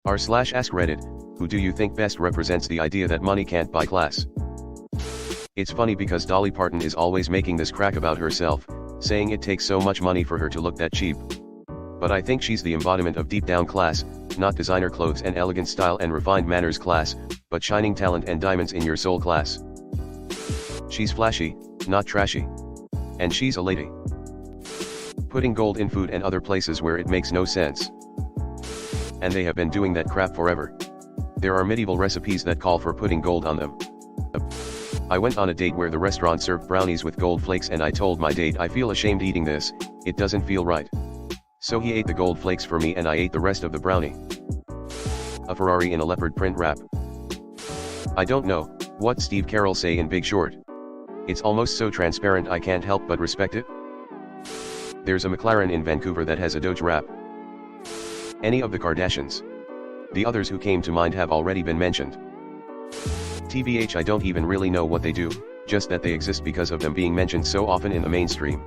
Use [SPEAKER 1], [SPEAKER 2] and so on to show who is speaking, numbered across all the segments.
[SPEAKER 1] r/AskReddit, who do you think best represents the idea that money can't buy class? It's funny because Dolly Parton is always making this crack about herself, saying it takes so much money for her to look that cheap. But I think she's the embodiment of deep down class, not designer clothes and elegant style and refined manners class, but shining talent and diamonds in your soul class. She's flashy, not trashy. And she's a lady. Putting gold in food and other places where it makes no sense. And they have been doing that crap forever. There are medieval recipes that call for putting gold on them. I went on a date where the restaurant served brownies with gold flakes and I told my date I feel ashamed eating this, it doesn't feel right. So he ate the gold flakes for me and I ate the rest of the brownie. A Ferrari in a leopard print wrap. I don't know, what Steve Carell say in Big Short. It's almost so transparent I can't help but respect it. There's a McLaren in Vancouver that has a Doge wrap. Any of the Kardashians. The others who came to mind have already been mentioned. TBH, I don't even really know what they do, just that they exist because of them being mentioned so often in the mainstream.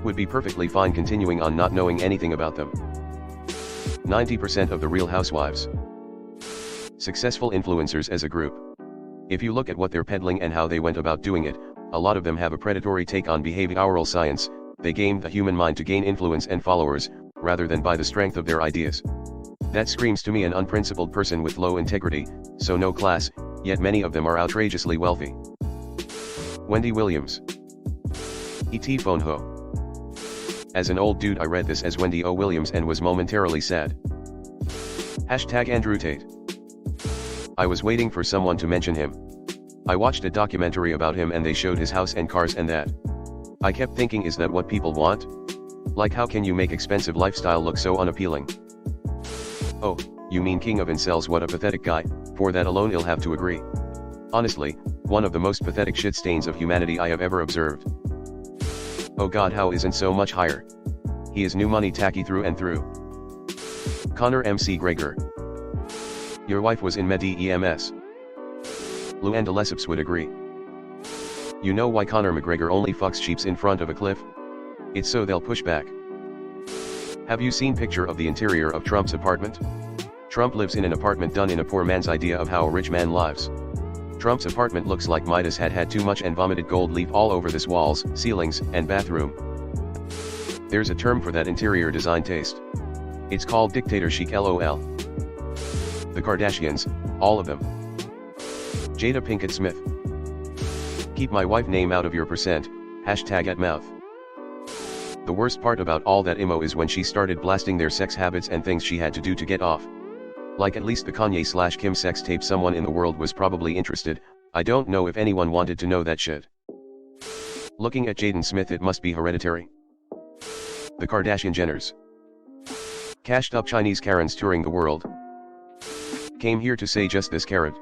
[SPEAKER 1] Would be perfectly fine continuing on not knowing anything about them. 90% of the Real Housewives. Successful influencers as a group. If you look at what they're peddling and how they went about doing it, a lot of them have a predatory take on behavioral science. They game the human mind to gain influence and followers, rather than by the strength of their ideas. That screams to me an unprincipled person with low integrity, so no class, yet many of them are outrageously wealthy. Wendy Williams. E.T. Phone Ho. As an old dude I read this as Wendy O. Williams and was momentarily sad. Hashtag Andrew Tate. I was waiting for someone to mention him. I watched a documentary about him and they showed his house and cars and that. I kept thinking, is that what people want? Like, how can you make expensive lifestyle look so unappealing? Oh, you mean king of incels? What a pathetic guy. For that alone I'll have to agree. Honestly, one of the most pathetic shit stains of humanity I have ever observed. Oh god, how isn't so much higher? He is new money tacky through and through. Conor MC Gregor. Your wife was in Med-EMS. Luanda Lesseps would agree. You know why Conor McGregor only fucks sheeps in front of a cliff? It's so they'll push back. Have you seen picture of the interior of Trump's apartment? Trump lives in an apartment done in a poor man's idea of how a rich man lives. Trump's apartment looks like Midas had too much and vomited gold leaf all over this walls, ceilings, and bathroom. There's a term for that interior design taste. It's called dictator chic, LOL. The Kardashians, all of them. Jada Pinkett Smith. Keep my wife name out of your percent, hashtag at mouth. The worst part about all that immo is when she started blasting their sex habits and things she had to do to get off. Like, at least the Kanye/Kim sex tape, someone in the world was probably interested. I don't know if anyone wanted to know that shit. Looking at Jaden Smith, it must be hereditary. The Kardashian Jenners. Cashed up Chinese Karens touring the world. Came here to say just this carrot.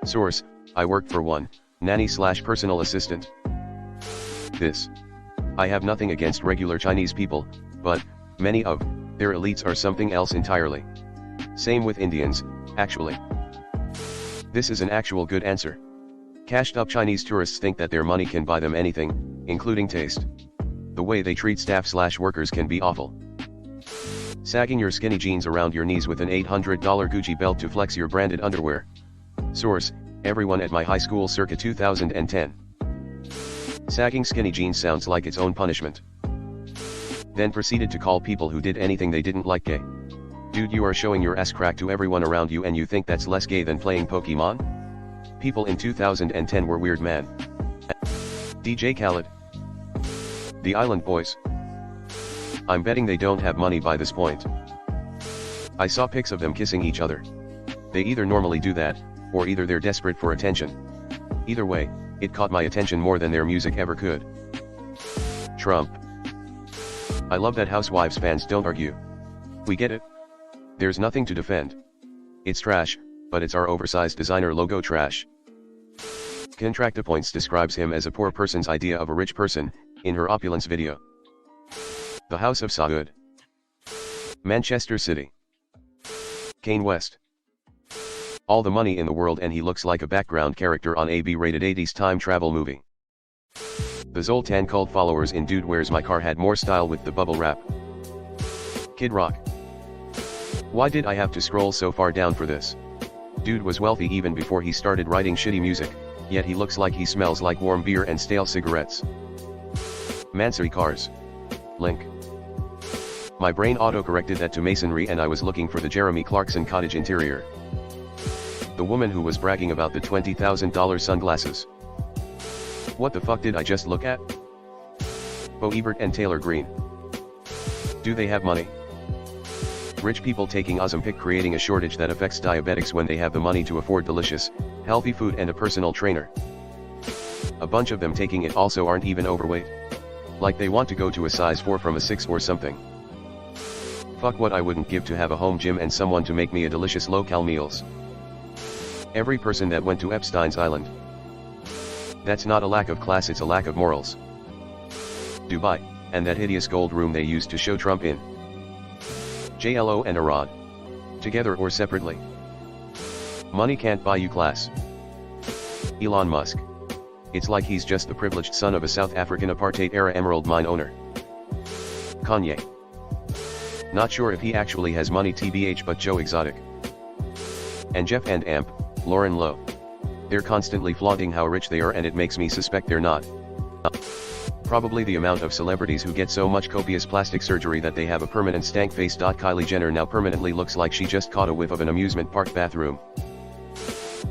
[SPEAKER 1] Source, I worked for one, nanny/personal assistant. This. I have nothing against regular Chinese people, but many of their elites are something else entirely. Same with Indians, actually. This is an actual good answer. Cashed up Chinese tourists think that their money can buy them anything, including taste. The way they treat staff/workers can be awful. Sagging your skinny jeans around your knees with an $800 Gucci belt to flex your branded underwear. Source, everyone at my high school circa 2010. Sagging skinny jeans sounds like its own punishment. Then proceeded to call people who did anything they didn't like gay. Dude, you are showing your ass crack to everyone around you and you think that's less gay than playing Pokemon? People in 2010 were weird, man. DJ Khaled. The Island Boys. I'm betting they don't have money by this point. I saw pics of them kissing each other. They either normally do that, or either they're desperate for attention. Either way, it caught my attention more than their music ever could. Trump. I love that Housewives fans don't argue. We get it. There's nothing to defend. It's trash, but it's our oversized designer logo trash. ContractaPoints describes him as a poor person's idea of a rich person, in her opulence video. The House of Saud. Manchester City. Kanye West. All the money in the world and he looks like a background character on a B-rated 80s time travel movie. The Zoltan cult followers in Dude Where's My Car had more style with the bubble wrap. Kid Rock. Why did I have to scroll so far down for this? Dude was wealthy even before he started writing shitty music, yet he looks like he smells like warm beer and stale cigarettes. Mansory cars. Link. My brain auto-corrected that to masonry and I was looking for the Jeremy Clarkson cottage interior. The woman who was bragging about the $20,000 sunglasses. What the fuck did I just look at? Bo Ebert and Taylor Greene. Do they have money? Rich people taking Ozempic, creating a shortage that affects diabetics when they have the money to afford delicious, healthy food and a personal trainer. A bunch of them taking it also aren't even overweight. Like they want to go to a size 4 from a 6 or something. Fuck what I wouldn't give to have a home gym and someone to make me a delicious low-cal meals. Every person that went to Epstein's Island. That's not a lack of class, it's a lack of morals. Dubai, and that hideous gold room they used to show Trump in. JLO and Arad. Together or separately. Money can't buy you class. Elon Musk. It's like he's just the privileged son of a South African apartheid-era emerald mine owner. Kanye. Not sure if he actually has money tbh, but Joe Exotic. And Jeff and Amp, Lauren Lowe. They're constantly flaunting how rich they are and it makes me suspect they're not. Probably the amount of celebrities who get so much copious plastic surgery that they have a permanent stank face. Kylie Jenner now permanently looks like she just caught a whiff of an amusement park bathroom.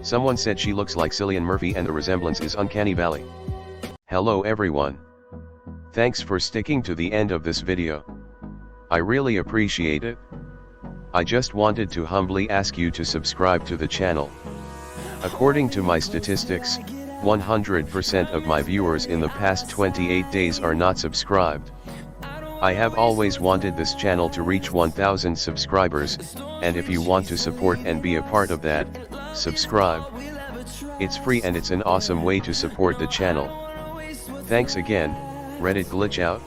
[SPEAKER 1] Someone said she looks like Cillian Murphy and the resemblance is uncanny valley. Hello everyone. Thanks for sticking to the end of this video. I really appreciate it. I just wanted to humbly ask you to subscribe to the channel. According to my statistics, 100% of my viewers in the past 28 days are not subscribed. I have always wanted this channel to reach 1,000 subscribers, and if you want to support and be a part of that, subscribe. It's free and it's an awesome way to support the channel. Thanks again, Reddit glitch out.